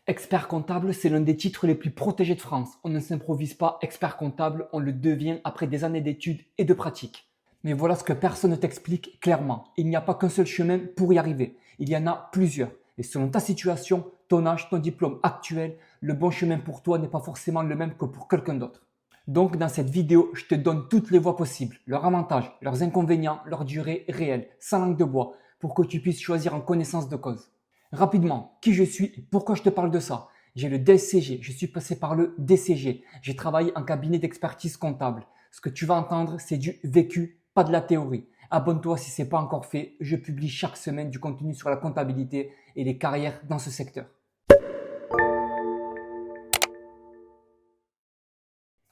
Expert comptable, c'est l'un des titres les plus protégés de France. On ne s'improvise pas expert comptable, on le devient après des années d'études et de pratique. Mais voilà ce que personne ne t'explique clairement. Il n'y a pas qu'un seul chemin pour y arriver. Il y en a plusieurs. Et selon ta situation, ton âge, ton diplôme actuel, le bon chemin pour toi n'est pas forcément le même que pour quelqu'un d'autre. Donc dans cette vidéo, je te donne toutes les voies possibles, leurs avantages, leurs inconvénients, leur durée réelle, sans langue de bois, pour que tu puisses choisir en connaissance de cause. Rapidement, qui je suis et pourquoi je te parle de ça? J'ai le DSCG, je suis passé par le DCG, j'ai travaillé en cabinet d'expertise comptable. Ce que tu vas entendre, c'est du vécu, pas de la théorie. Abonne-toi si ce n'est pas encore fait, je publie chaque semaine du contenu sur la comptabilité et les carrières dans ce secteur.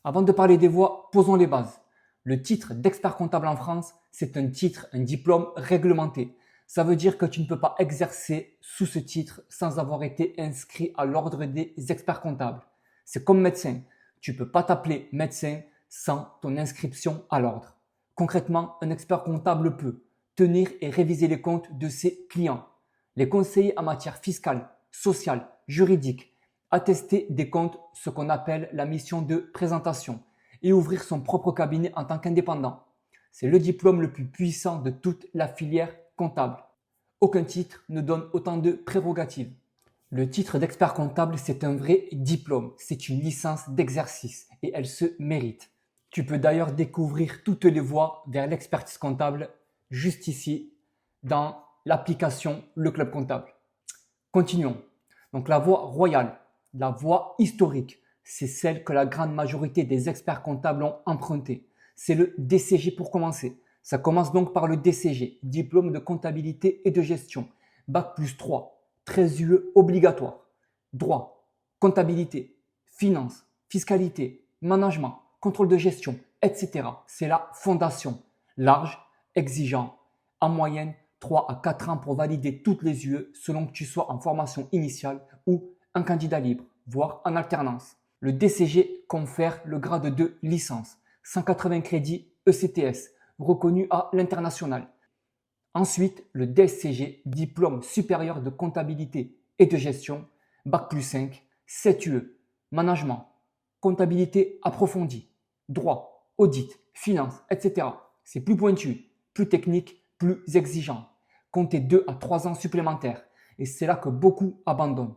Avant de parler des voies, posons les bases. Le titre d'expert comptable en France, c'est un titre, un diplôme réglementé. Ça veut dire que tu ne peux pas exercer sous ce titre sans avoir été inscrit à l'ordre des experts comptables. C'est comme médecin. Tu ne peux pas t'appeler médecin sans ton inscription à l'ordre. Concrètement, un expert comptable peut tenir et réviser les comptes de ses clients, les conseiller en matière fiscale, sociale, juridique, attester des comptes, ce qu'on appelle la mission de présentation, et ouvrir son propre cabinet en tant qu'indépendant. C'est le diplôme le plus puissant de toute la filière comptable. Aucun titre ne donne autant de prérogatives. Le titre d'expert comptable, c'est un vrai diplôme, c'est une licence d'exercice et elle se mérite. Tu peux d'ailleurs découvrir toutes les voies vers l'expertise comptable juste ici dans l'application Le Club Comptable. Continuons. Donc la voie royale, la voie historique, c'est celle que la grande majorité des experts comptables ont empruntée. C'est le DCG pour commencer. Ça commence donc par le DCG, diplôme de comptabilité et de gestion. Bac plus 3, 13 UE obligatoire. Droit, comptabilité, finance, fiscalité, management, contrôle de gestion, etc. C'est la fondation. Large, exigeant, en moyenne 3 à 4 ans pour valider toutes les UE selon que tu sois en formation initiale ou un candidat libre, voire en alternance. Le DCG confère le grade de licence, 180 crédits ECTS, reconnu à l'international. Ensuite, le DSCG, diplôme supérieur de comptabilité et de gestion, Bac plus 5, 7 UE, management, comptabilité approfondie, droit, audit, finance, etc. C'est plus pointu, plus technique, plus exigeant. Comptez 2 à 3 ans supplémentaires. Et c'est là que beaucoup abandonnent.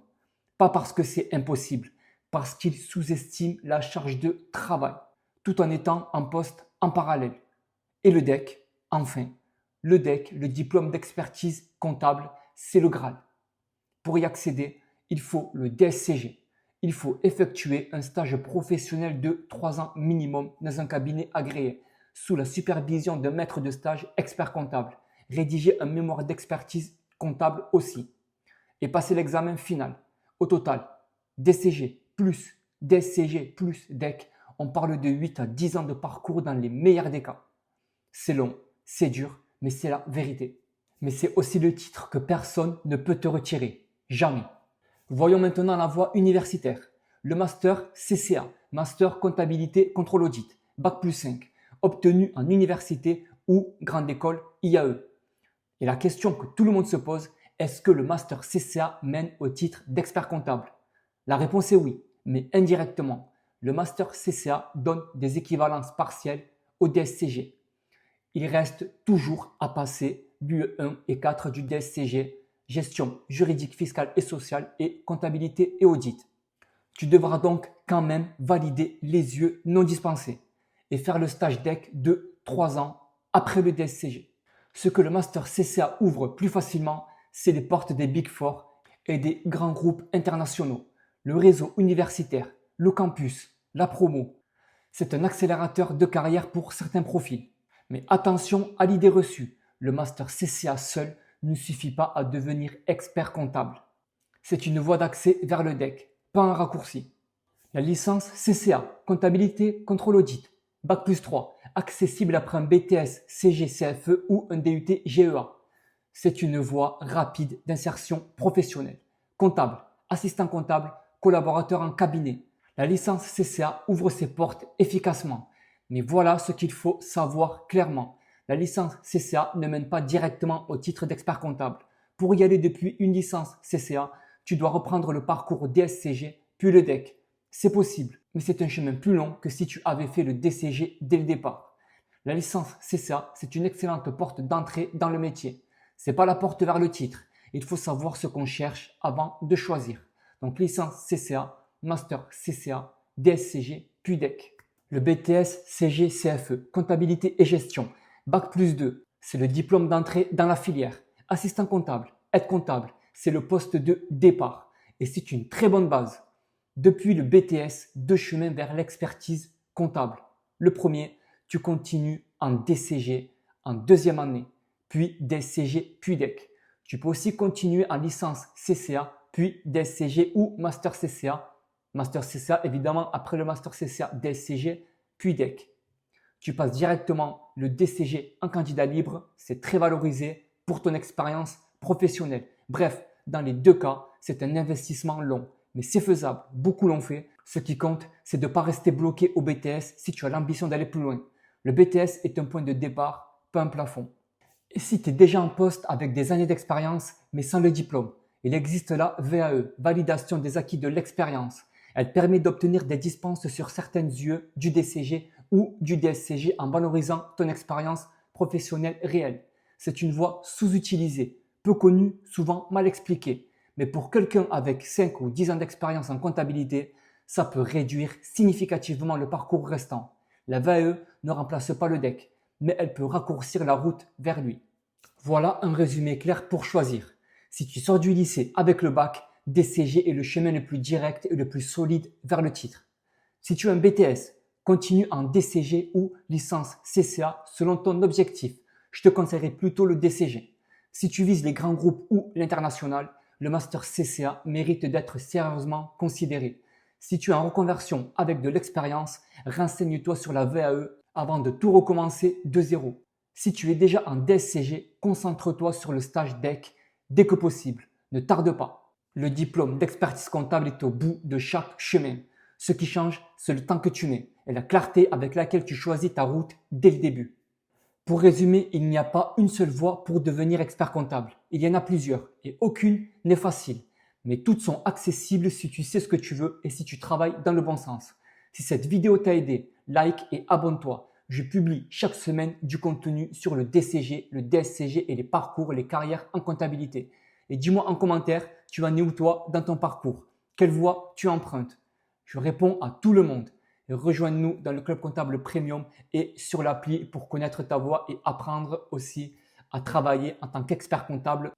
Pas parce que c'est impossible, parce qu'ils sous-estiment la charge de travail, tout en étant en poste en parallèle. Et le DEC, enfin, le DEC, le diplôme d'expertise comptable, c'est le Graal. Pour y accéder, il faut le DSCG. Il faut effectuer un stage professionnel de 3 ans minimum dans un cabinet agréé, sous la supervision d'un maître de stage expert comptable. Rédiger un mémoire d'expertise comptable aussi. Et passer l'examen final. Au total, DCG plus DSCG plus DEC, on parle de 8 à 10 ans de parcours dans les meilleurs des cas. C'est long, c'est dur, mais c'est la vérité. Mais c'est aussi le titre que personne ne peut te retirer. Jamais. Voyons maintenant la voie universitaire. Le master CCA, Master Comptabilité Contrôle Audit, Bac plus 5, obtenu en université ou grande école IAE. Et la question que tout le monde se pose, est-ce que le master CCA mène au titre d'expert comptable? La réponse est oui, mais indirectement. Le master CCA donne des équivalences partielles au DSCG. Il reste toujours à passer l'UE1 et 4 du DSCG, gestion juridique, fiscale et sociale et comptabilité et audit. Tu devras donc quand même valider les UE non dispensés et faire le stage DEC de 3 ans après le DSCG. Ce que le master CCA ouvre plus facilement, c'est les portes des Big Four et des grands groupes internationaux, le réseau universitaire, le campus, la promo. C'est un accélérateur de carrière pour certains profils. Mais attention à l'idée reçue, le master CCA seul ne suffit pas à devenir expert comptable. C'est une voie d'accès vers le DEC, pas un raccourci. La licence CCA, comptabilité, contrôle audit, Bac plus 3, accessible après un BTS, CG, CFE ou un DUT GEA. C'est une voie rapide d'insertion professionnelle. Comptable, assistant comptable, collaborateur en cabinet. La licence CCA ouvre ses portes efficacement. Mais voilà ce qu'il faut savoir clairement. La licence CCA ne mène pas directement au titre d'expert comptable. Pour y aller depuis une licence CCA, tu dois reprendre le parcours DSCG puis le DEC. C'est possible, mais c'est un chemin plus long que si tu avais fait le DCG dès le départ. La licence CCA, c'est une excellente porte d'entrée dans le métier. C'est pas la porte vers le titre. Il faut savoir ce qu'on cherche avant de choisir. Donc licence CCA, master CCA, DSCG, puis DEC. Le BTS CG CFE, comptabilité et gestion, Bac+2, c'est le diplôme d'entrée dans la filière. Assistant comptable, aide comptable, c'est le poste de départ. Et c'est une très bonne base. Depuis le BTS, deux chemins vers l'expertise comptable. Le premier, tu continues en DCG en deuxième année, puis DSCG, puis DEC. Tu peux aussi continuer en licence CCA, puis DSCG ou Master CCA. Master CCA, évidemment, après le Master CCA, DSCG, puis DEC. Tu passes directement le DCG en candidat libre, c'est très valorisé pour ton expérience professionnelle. Bref, dans les deux cas, c'est un investissement long, mais c'est faisable, beaucoup l'ont fait. Ce qui compte, c'est de ne pas rester bloqué au BTS si tu as l'ambition d'aller plus loin. Le BTS est un point de départ, pas un plafond. Et si tu es déjà en poste avec des années d'expérience, mais sans le diplôme, il existe la VAE, validation des acquis de l'expérience. Elle permet d'obtenir des dispenses sur certaines UE du DCG ou du DSCG en valorisant ton expérience professionnelle réelle. C'est une voie sous-utilisée, peu connue, souvent mal expliquée. Mais pour quelqu'un avec 5 ou 10 ans d'expérience en comptabilité, ça peut réduire significativement le parcours restant. La VAE ne remplace pas le DEC, mais elle peut raccourcir la route vers lui. Voilà un résumé clair pour choisir. Si tu sors du lycée avec le bac, DCG est le chemin le plus direct et le plus solide vers le titre. Si tu as un BTS, continue en DCG ou licence CCA selon ton objectif. Je te conseillerais plutôt le DCG. Si tu vises les grands groupes ou l'international, le master CCA mérite d'être sérieusement considéré. Si tu es en reconversion avec de l'expérience, renseigne-toi sur la VAE avant de tout recommencer de zéro. Si tu es déjà en DSCG, concentre-toi sur le stage DEC dès que possible. Ne tarde pas. Le diplôme d'expertise comptable est au bout de chaque chemin. Ce qui change, c'est le temps que tu mets et la clarté avec laquelle tu choisis ta route dès le début. Pour résumer, il n'y a pas une seule voie pour devenir expert comptable. Il y en a plusieurs et aucune n'est facile. Mais toutes sont accessibles si tu sais ce que tu veux et si tu travailles dans le bon sens. Si cette vidéo t'a aidé, like et abonne-toi. Je publie chaque semaine du contenu sur le DCG, le DSCG et les parcours, les carrières en comptabilité. Et dis-moi en commentaire, tu en es où toi dans ton parcours? Quelle voie tu empruntes? Je réponds à tout le monde. Et rejoins-nous dans le Club Comptable Premium et sur l'appli pour connaître ta voie et apprendre aussi à travailler en tant qu'expert comptable